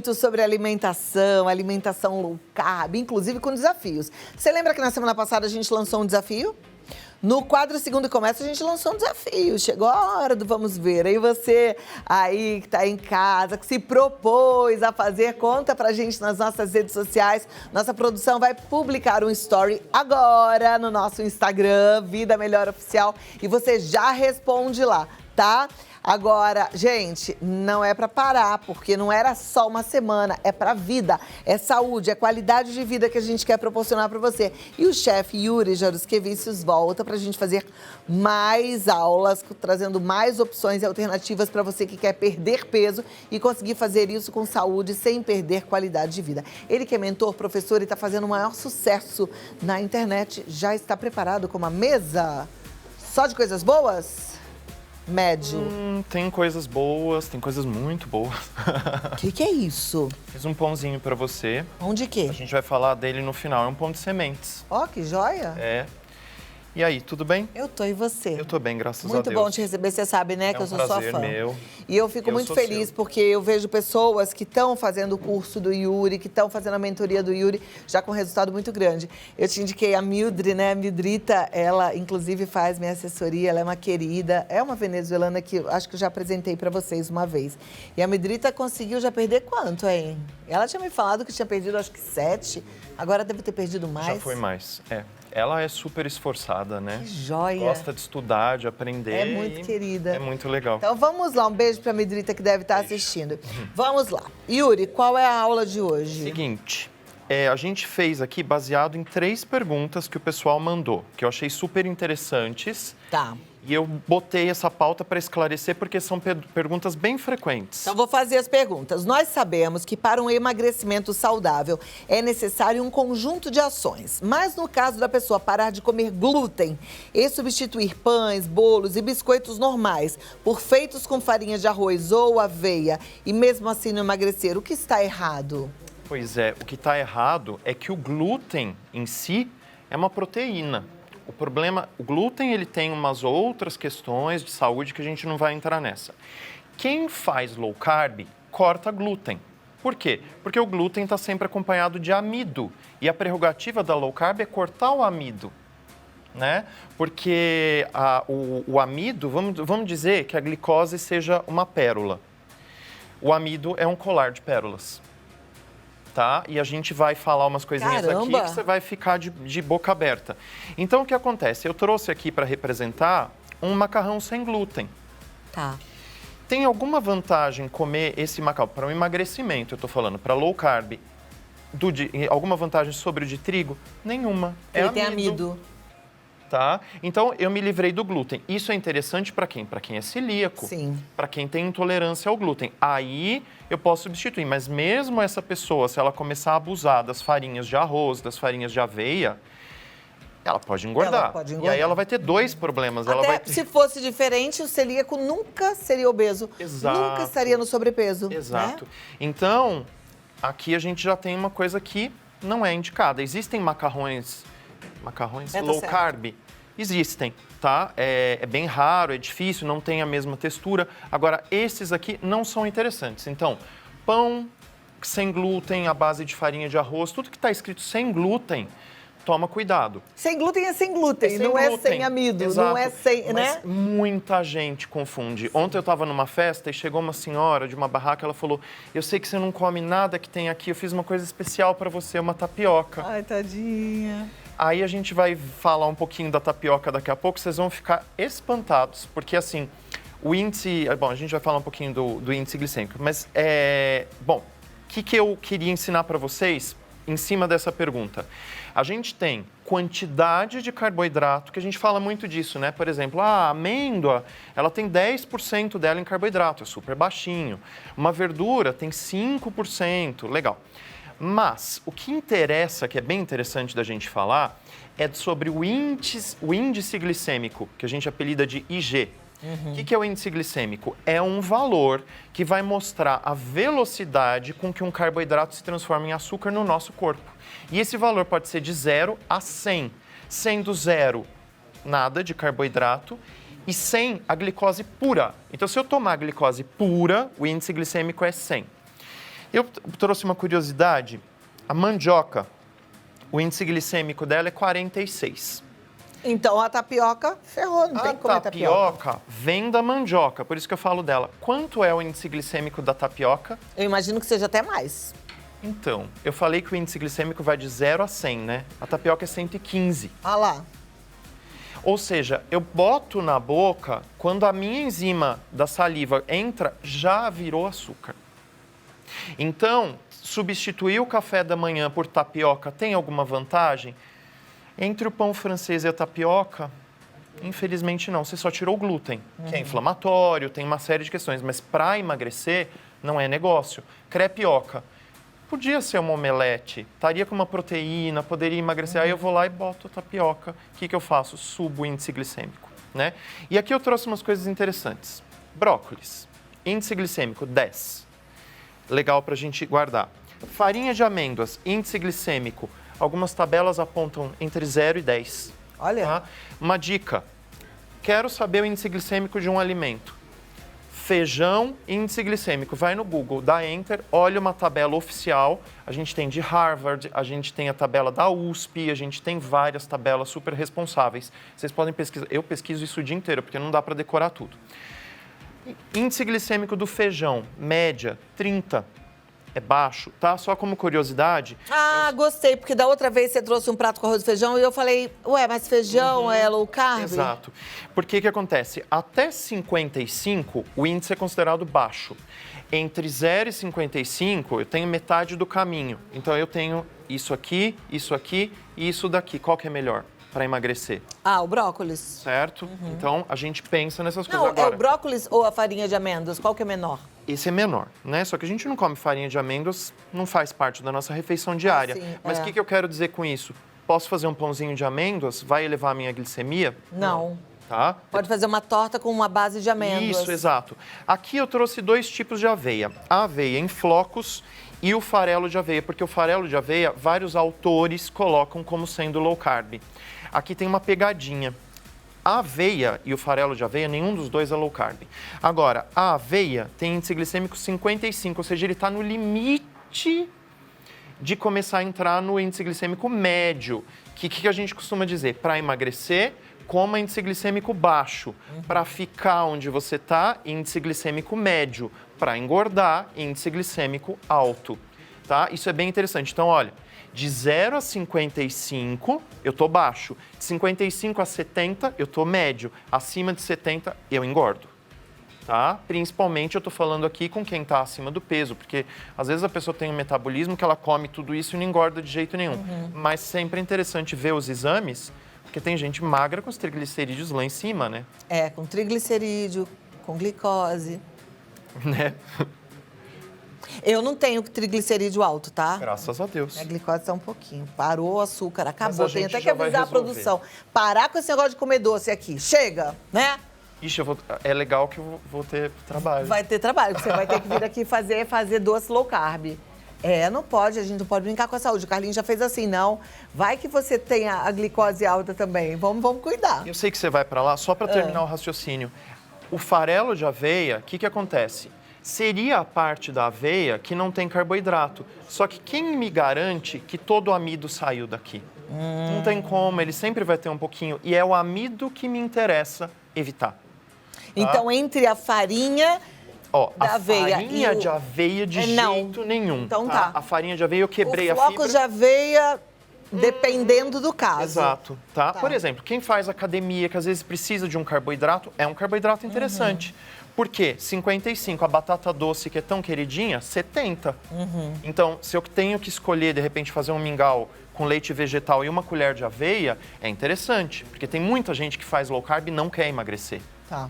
muito sobre alimentação, alimentação low carb, inclusive com desafios. Você lembra que na semana passada a gente lançou um desafio? No quadro Segundo Começa, a gente lançou um desafio. Chegou a hora do vamos ver. Aí você aí que tá em casa, que se propôs a fazer, conta pra gente nas nossas redes sociais. Nossa produção vai publicar um story agora no nosso Instagram, Vida Melhor Oficial. E você já responde lá, tá? Agora, gente, não é para parar, porque não era só uma semana, é para vida, é saúde, é qualidade de vida que a gente quer proporcionar para você. E o chefe Yuri Jaruskevicius volta para a gente fazer mais aulas, trazendo mais opções e alternativas para você que quer perder peso e conseguir fazer isso com saúde sem perder qualidade de vida. Ele que é mentor, professor e está fazendo o maior sucesso na internet, já está preparado com uma mesa só de coisas boas? Médio. Tem coisas boas, tem coisas muito boas. O que é isso? Fiz um pãozinho pra você. Pão de quê? A gente vai falar dele no final. É um pão de sementes. Ó, que joia. É. E aí, tudo bem? Eu tô, e você? Eu tô bem, graças a Deus. Muito bom te receber, você sabe, né, que eu sou sua fã. Meu. E eu fico muito feliz porque eu vejo pessoas que estão fazendo o curso do Yuri, que estão fazendo a mentoria do Yuri, já com resultado muito grande. Eu te indiquei a Mildred, né, a Mildrita, ela inclusive faz minha assessoria, ela é uma querida, é uma venezuelana que eu acho que eu já apresentei para vocês uma vez. E a Mildrita conseguiu já perder quanto, hein? Ela tinha me falado que tinha perdido acho que 7, agora deve ter perdido mais. Já foi mais, é. Ela é super esforçada, né? Que joia. Gosta de estudar, de aprender. É muito querida. É muito legal. Então vamos lá, um beijo para a Midrita que deve estar assistindo. Vamos lá. Yuri, qual é a aula de hoje? Seguinte, a gente fez aqui baseado em 3 perguntas que o pessoal mandou, que eu achei super interessantes. Tá. E eu botei essa pauta para esclarecer porque são perguntas bem frequentes. Então, vou fazer as perguntas. Nós sabemos que para um emagrecimento saudável é necessário um conjunto de ações. Mas no caso da pessoa parar de comer glúten e substituir pães, bolos e biscoitos normais por feitos com farinha de arroz ou aveia e mesmo assim não emagrecer, o que está errado? Pois é, o que está errado é que o glúten em si é uma proteína. O problema, o glúten, ele tem umas outras questões de saúde que a gente não vai entrar nessa. Quem faz low carb, corta glúten. Por quê? Porque o glúten está sempre acompanhado de amido. E a prerrogativa da low carb é cortar o amido, né? Porque o amido, vamos dizer que a glicose seja uma pérola. O amido é um colar de pérolas. Tá? E a gente vai falar umas coisinhas aqui que você vai ficar de boca aberta. Então, o que acontece? Eu trouxe aqui para representar um macarrão sem glúten. Tá. Tem alguma vantagem comer esse macarrão? Para o emagrecimento, eu estou falando, para low carb, alguma vantagem sobre o de trigo? Nenhuma. Ele tem amido. Tá? Então, eu me livrei do glúten. Isso é interessante para quem? Para quem é celíaco. Sim. Para quem tem intolerância ao glúten. Aí, eu posso substituir. Mas mesmo essa pessoa, se ela começar a abusar das farinhas de arroz, das farinhas de aveia, ela pode engordar. Ela pode engordar. E aí, ela vai ter 2 problemas. Até ela vai ter... se fosse diferente, o celíaco nunca seria obeso. Exato. Nunca estaria no sobrepeso. Exato. Né? Então, aqui a gente já tem uma coisa que não é indicada. Existem macarrões low carb? Existem, tá? É bem raro, é difícil, não tem a mesma textura. Agora, esses aqui não são interessantes. Então, pão sem glúten, à base de farinha de arroz, tudo que está escrito sem glúten, toma cuidado. Sem glúten é sem glúten, sem não glúten. É sem amido, Exato. não é sem, né? Mas muita gente confunde. Ontem eu estava numa festa e chegou uma senhora de uma barraca, ela falou, eu sei que você não come nada que tem aqui, eu fiz uma coisa especial para você, uma tapioca. Ai, tadinha. Aí a gente vai falar um pouquinho da tapioca daqui a pouco, vocês vão ficar espantados, porque assim, o índice... Bom, a gente vai falar um pouquinho do índice glicêmico, mas, bom, o que eu queria ensinar para vocês em cima dessa pergunta? A gente tem quantidade de carboidrato, que a gente fala muito disso, né? Por exemplo, a amêndoa, ela tem 10% dela em carboidrato, é super baixinho. Uma verdura tem 5%, legal. Mas o que interessa, que é bem interessante da gente falar, é sobre o índice glicêmico, que a gente apelida de IG. O que é o índice glicêmico? É um valor que vai mostrar a velocidade com que um carboidrato se transforma em açúcar no nosso corpo. E esse valor pode ser de 0 a 100, sendo 0 nada de carboidrato e 100 a glicose pura. Então, se eu tomar a glicose pura, o índice glicêmico é 100. Eu trouxe uma curiosidade. A mandioca, o índice glicêmico dela é 46. Então a tapioca ferrou, não tem que comer tapioca. Tapioca vem da mandioca, por isso que eu falo dela. Quanto é o índice glicêmico da tapioca? Eu imagino que seja até mais. Então, eu falei que o índice glicêmico vai de 0 a 100, né? A tapioca é 115. Ah lá. Ou seja, eu boto na boca, quando a minha enzima da saliva entra, já virou açúcar. Então, substituir o café da manhã por tapioca tem alguma vantagem? Entre o pão francês e a tapioca, infelizmente não. Você só tirou o glúten, que é inflamatório, tem uma série de questões. Mas para emagrecer, não é negócio. Crepioca. Podia ser uma omelete, estaria com uma proteína, poderia emagrecer. Aí eu vou lá e boto a tapioca. O que eu faço? Subo o índice glicêmico, né? E aqui eu trouxe umas coisas interessantes. Brócolis, índice glicêmico 10. Legal para a gente guardar. Farinha de amêndoas, índice glicêmico. Algumas tabelas apontam entre 0 e 10. Olha. Tá? Uma dica. Quero saber o índice glicêmico de um alimento. Feijão, índice glicêmico. Vai no Google, dá Enter, olha uma tabela oficial. A gente tem de Harvard, a gente tem a tabela da USP, a gente tem várias tabelas super responsáveis. Vocês podem pesquisar. Eu pesquiso isso o dia inteiro, porque não dá para decorar tudo. Índice glicêmico do feijão, média, 30. É baixo, tá? Só como curiosidade. Ah, gostei, porque da outra vez você trouxe um prato com arroz e feijão e eu falei, ué, mas feijão é low carb? Exato. Porque que acontece? Até 55, o índice é considerado baixo. Entre 0 e 55, eu tenho metade do caminho. Então, eu tenho isso aqui e isso daqui. Qual que é melhor para emagrecer? Ah, o brócolis. Certo? Então, a gente pensa nessas Não, coisas agora. é o brócolis ou a farinha de amêndoas? Qual que é menor? Esse é menor, né? Só que a gente não come farinha de amêndoas, não faz parte da nossa refeição diária. Sim, Mas o que eu quero dizer com isso? Posso fazer um pãozinho de amêndoas? Vai elevar a minha glicemia? Não. Tá? Pode fazer uma torta com uma base de amêndoas. Isso, exato. Aqui eu trouxe 2 tipos de aveia. A aveia em flocos e o farelo de aveia, porque o farelo de aveia, vários autores colocam como sendo low carb. Aqui tem uma pegadinha. A aveia e o farelo de aveia, nenhum dos dois é low carb. Agora, a aveia tem índice glicêmico 55, ou seja, ele está no limite de começar a entrar no índice glicêmico médio. Que a gente costuma dizer? Para emagrecer, coma índice glicêmico baixo. Para ficar onde você está, índice glicêmico médio. Para engordar, índice glicêmico alto. Tá? Isso é bem interessante. Então, olha, de 0 a 55, eu tô baixo. De 55 a 70, eu tô médio. Acima de 70, eu engordo. Tá? Principalmente eu tô falando aqui com quem tá acima do peso, porque às vezes a pessoa tem um metabolismo que ela come tudo isso e não engorda de jeito nenhum. Mas sempre é interessante ver os exames, porque tem gente magra com os triglicerídeos lá em cima, né? É, com triglicerídeo, com glicose. Né? Eu não tenho triglicerídeo alto, tá? Graças a Deus. A glicose tá um pouquinho. Parou o açúcar, Mas acabou. a Tem gente até que já vai avisar a resolver. produção. Parar com esse negócio de comer doce aqui. Chega, né? Ixi, é legal que eu vou ter trabalho. Vai ter trabalho, porque você vai ter que vir aqui fazer doce low carb. É, não pode, a gente não pode brincar com a saúde. O Carlinhos já fez assim, não. Vai que você tenha a glicose alta também. Vamos cuidar. Eu sei que você vai para lá, só para terminar o raciocínio. O farelo de aveia, o que acontece? Seria a parte da aveia que não tem carboidrato. Só que quem me garante que todo o amido saiu daqui? Não tem como, ele sempre vai ter um pouquinho. E é o amido que me interessa evitar. Então, entre a farinha Ó, da a aveia farinha e o... de aveia de Não. jeito nenhum. Então tá. A farinha de aveia eu quebrei o a floco fibra. de aveia, dependendo do caso. Exato, tá? Tá. Por exemplo, quem faz academia, que às vezes precisa de um carboidrato, é um carboidrato interessante. Por quê? 55, a batata doce, que é tão queridinha, 70. Então, se eu tenho que escolher, de repente, fazer um mingau com leite vegetal e uma colher de aveia, é interessante. Porque tem muita gente que faz low carb e não quer emagrecer. Tá.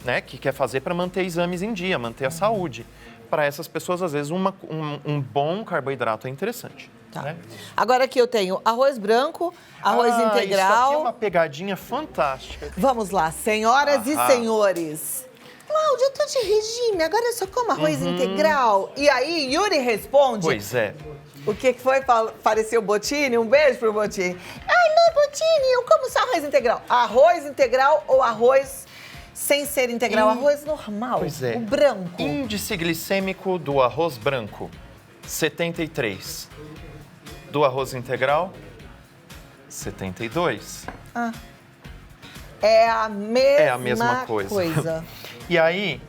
Né? Que quer fazer para manter exames em dia, manter a saúde. Para essas pessoas, às vezes, um bom carboidrato é interessante. Tá. Né? Agora aqui eu tenho arroz branco, arroz Isso integral. aqui é uma pegadinha fantástica. Vamos lá, senhoras e senhores. Cláudia, eu tô de regime, agora eu só como arroz integral. E aí, Yuri responde. Pois é. O que foi? Pareceu o Bottini? Um beijo pro Bottini. Ai, não, Bottini, eu como só arroz integral. Arroz integral ou arroz sem ser integral? Arroz normal. Pois é. O branco. Índice glicêmico do arroz branco. 73. Do arroz integral, 72. É a mesma coisa. E aí,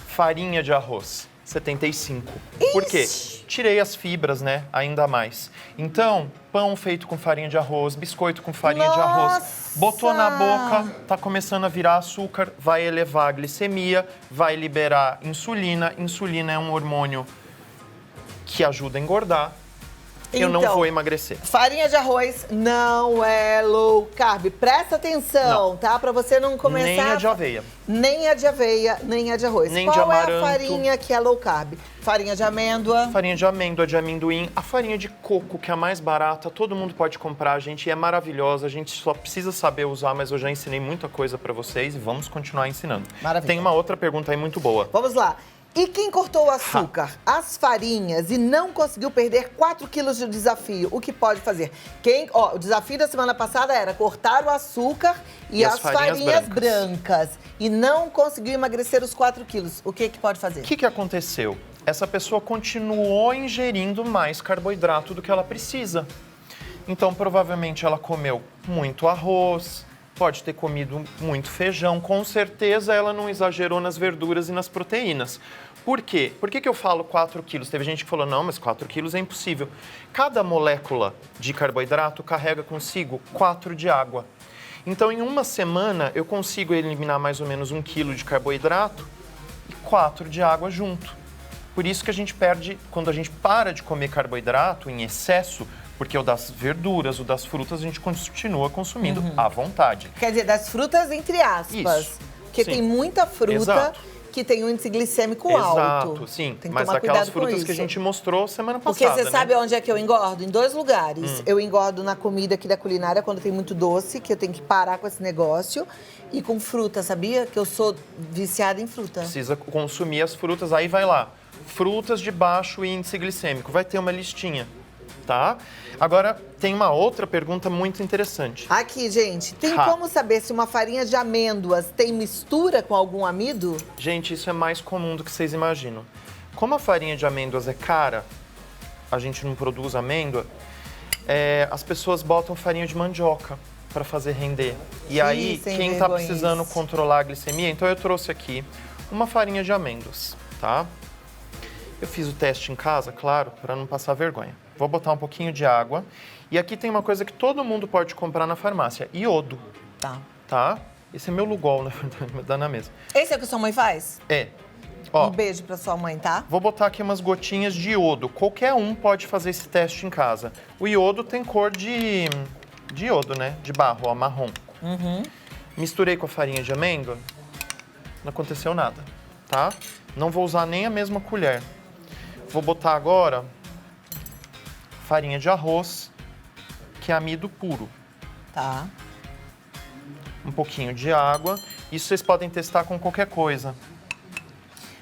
farinha de arroz, 75. Por quê? Tirei as fibras, né? Ainda mais. Então, pão feito com farinha de arroz, biscoito com farinha de arroz. Botou na boca, tá começando a virar açúcar, vai elevar a glicemia, vai liberar insulina. Insulina é um hormônio que ajuda a engordar. Eu não vou emagrecer. Farinha de arroz não é low carb. Presta atenção, tá? Pra você não começar... Nem a de aveia. Nem a de aveia, nem a de arroz. Nem Qual de amaranto. É a farinha que é low carb? Farinha de amêndoa. Farinha de amêndoa, de amendoim. A farinha de coco, que é a mais barata, todo mundo pode comprar, gente. É maravilhosa, a gente só precisa saber usar, mas eu já ensinei muita coisa pra vocês e vamos continuar ensinando. Maravilha. Tem uma outra pergunta aí muito boa. Vamos lá. E quem cortou o açúcar, as farinhas e não conseguiu perder 4 quilos de desafio, o que pode fazer? O desafio da semana passada era cortar o açúcar e as farinhas brancas. E não conseguiu emagrecer os 4 quilos. O que pode fazer? O que aconteceu? Essa pessoa continuou ingerindo mais carboidrato do que ela precisa. Então, provavelmente, ela comeu muito arroz, pode ter comido muito feijão. Com certeza, ela não exagerou nas verduras e nas proteínas. Por quê? Por que eu falo 4 quilos? Teve gente que falou, não, mas 4 quilos é impossível. Cada molécula de carboidrato carrega consigo 4 de água. Então, em uma semana, eu consigo eliminar mais ou menos 1 quilo de carboidrato e 4 de água junto. Por isso que a gente perde, quando a gente para de comer carboidrato em excesso, porque o das verduras, o das frutas, a gente continua consumindo à vontade. Quer dizer, das frutas entre aspas. Isso. Porque tem muita fruta que tem um índice glicêmico alto. Exato, sim. Tem que mas tomar aquelas cuidado com frutas isso. que a gente mostrou semana Porque passada, você sabe onde é que eu engordo? Em 2 lugares. Eu engordo na comida aqui da culinária, quando tem muito doce, que eu tenho que parar com esse negócio. E com fruta, sabia? Que eu sou viciada em fruta. Precisa consumir as frutas, aí vai lá. Frutas de baixo índice glicêmico. Vai ter uma listinha, tá? Agora, tem uma outra pergunta muito interessante. Aqui, gente, tem como saber se uma farinha de amêndoas tem mistura com algum amido? Gente, isso é mais comum do que vocês imaginam. Como a farinha de amêndoas é cara, a gente não produz amêndoa, as pessoas botam farinha de mandioca para fazer render. E aí, quem tá precisando controlar a glicemia, então eu trouxe aqui uma farinha de amêndoas, tá? Eu fiz o teste em casa, claro, para não passar vergonha. Vou botar um pouquinho de água. E aqui tem uma coisa que todo mundo pode comprar na farmácia, iodo. Tá? Esse é meu Lugol, na verdade, dá na mesa. Esse é o que sua mãe faz? É. Ó, Um beijo pra sua mãe, tá? vou botar aqui umas gotinhas de iodo. Qualquer um pode fazer esse teste em casa. O iodo tem cor de iodo, né? De barro, ó, marrom. Misturei com a farinha de amêndoa, não aconteceu nada, tá? Não vou usar nem a mesma colher. Vou botar agora farinha de arroz, que é amido puro. Tá. Um pouquinho de água. Isso vocês podem testar com qualquer coisa.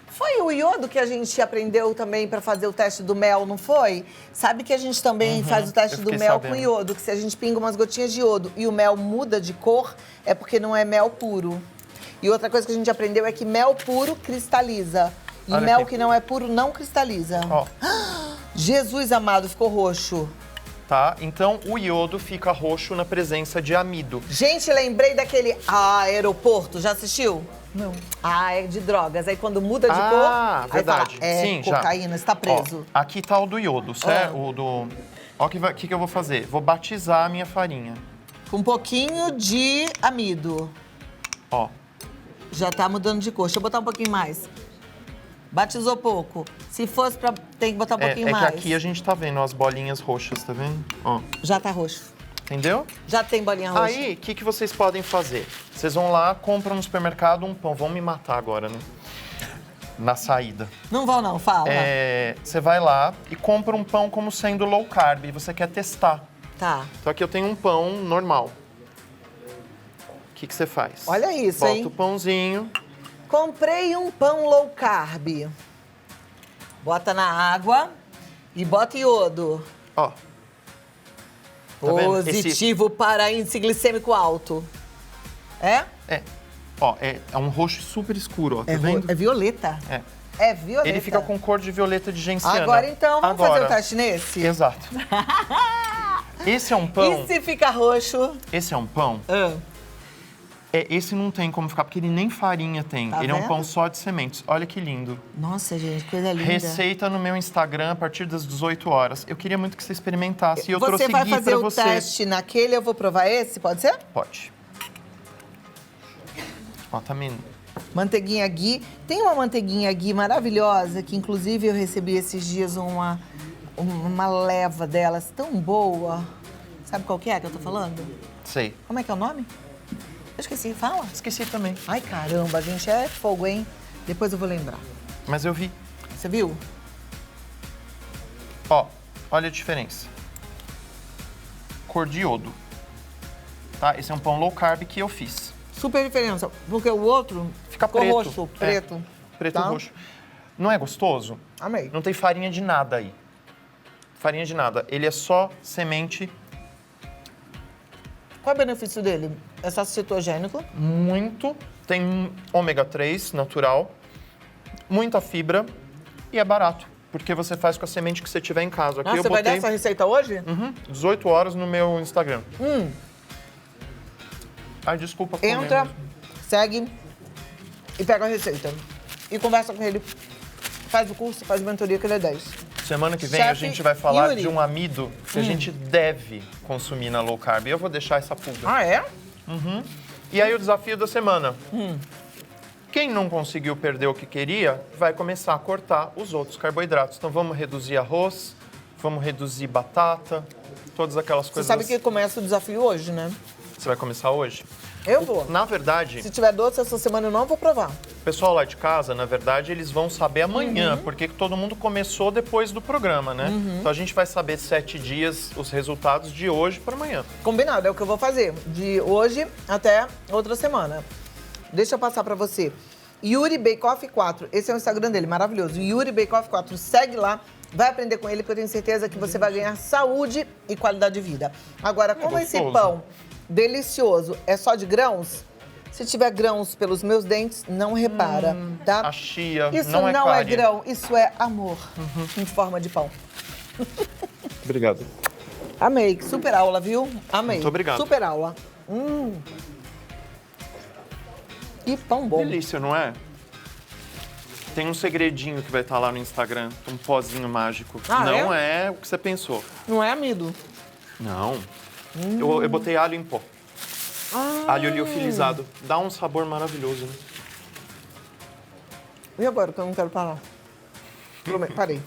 Foi o iodo que a gente aprendeu também para fazer o teste do mel, não foi? Sabe que a gente também faz o teste do mel com iodo, que se a gente pinga umas gotinhas de iodo e o mel muda de cor, é porque não é mel puro. E outra coisa que a gente aprendeu é que mel puro cristaliza. E Olha mel aqui. que não é puro não cristaliza. Ó, Jesus amado, ficou roxo. tá? Então, o iodo fica roxo na presença de amido. Gente, lembrei daquele Aeroporto, já assistiu? Não. É de drogas. Aí quando muda de cor, verdade. aí fala, Sim, já. cocaína, está preso. Ó, aqui tá o do iodo, certo? Ó, o que eu vou fazer? Vou batizar a minha farinha. Com um pouquinho de amido. Ó. Já tá mudando de cor. Deixa eu botar um pouquinho mais. Batizou pouco. Se fosse pra... Tem que botar um pouquinho mais. Que aqui a gente tá vendo as bolinhas roxas, tá vendo? Ó. Já tá roxo. Entendeu? Já tem bolinha roxa. Aí, o que vocês podem fazer? Vocês vão lá, compram no supermercado um pão. Vão me matar agora, né? Na saída. Não vão não, fala. Você vai lá e compra um pão como sendo low carb. E você quer testar. Tá. Só que eu tenho um pão normal. O que você faz? Olha isso, Bota hein? o pãozinho. Comprei um pão low carb. Bota na água e bota iodo. Ó. Tá vendo? Positivo para índice glicêmico alto. É? Ó, é um roxo super escuro, ó. Tá vendo? É violeta. É violeta? Ele fica com cor de violeta de genciana. Agora então, vamos fazer o teste nesse? Exato. Esse é um pão... E se fica roxo? Esse é um pão... esse não tem como ficar, porque ele nem farinha tem. Tá ele é um vendo? pão só de sementes. Olha que lindo. Nossa, gente, coisa linda. Receita no meu Instagram a partir das 18 horas. Eu queria muito que você experimentasse e eu Você trouxe vai guia fazer pra o você. teste naquele, eu vou provar esse, pode ser? Pode. Ó, tá me... Manteiguinha Gui. Tem uma manteiguinha Gui maravilhosa, que inclusive eu recebi esses dias uma leva delas tão boa. Sabe qual que é que eu tô falando? Sei. Como é que é o nome? Eu esqueci, fala. Esqueci também. Ai, caramba, gente, é fogo, hein? Depois eu vou lembrar. Mas eu vi. Você viu? Ó, olha a diferença. Cor de iodo. Tá? Esse é um pão low carb que eu fiz. Super diferença, porque o outro Fica ficou preto. roxo, preto. Preto Tá? e roxo. Não é gostoso? Amei. Não tem farinha de nada aí. Farinha de nada. Ele é só semente, Qual é o benefício dele? É só cetogênico? muito. Tem ômega 3 natural, muita fibra e é barato. Porque você faz com a semente que você tiver em casa. Aqui Ah, eu você vai dar botei essa receita hoje? 18 horas no meu Instagram. Ai, desculpa. comer Entra, mesmo. segue e pega a receita. E conversa com ele. Faz o curso, faz a mentoria que ele é 10. Semana que vem a Chefe gente vai falar Yuri. de um amido que a gente deve consumir na low carb. E eu vou deixar essa pulga. Ah, é? E aí o desafio da semana. Quem não conseguiu perder o que queria, vai começar a cortar os outros carboidratos. Então vamos reduzir arroz, vamos reduzir batata, todas aquelas Você coisas. sabe que começa o desafio hoje, né? Você vai começar hoje? Eu vou. Na verdade, Se tiver doce essa semana, eu não vou provar. o pessoal lá de casa, na verdade, eles vão saber amanhã, porque todo mundo começou depois do programa, né? Então a gente vai saber 7 dias os resultados de hoje para amanhã. Combinado, é o que eu vou fazer. De hoje até outra semana. Deixa eu passar pra você. Yuri Bake Off 4. Esse é o Instagram dele, maravilhoso. Yuri Bake Off 4. Segue lá. Vai aprender com ele, porque eu tenho certeza que você vai ganhar saúde e qualidade de vida. Agora, como esse gostoso. pão delicioso é só de grãos, se tiver grãos pelos meus dentes, não repara, tá? A chia Isso não é é cárie. grão, isso é amor em forma de pão. Obrigado. Amei, super aula, viu? Amei. Muito obrigado. Super aula. Que pão bom. Delícia, não é? Tem um segredinho que vai estar lá no Instagram, um pozinho mágico. Ah, não é o que você pensou. Não é amido? Não. Eu botei alho em pó. Alho liofilizado. Dá um sabor maravilhoso, né? E agora que eu não quero parar? Parei.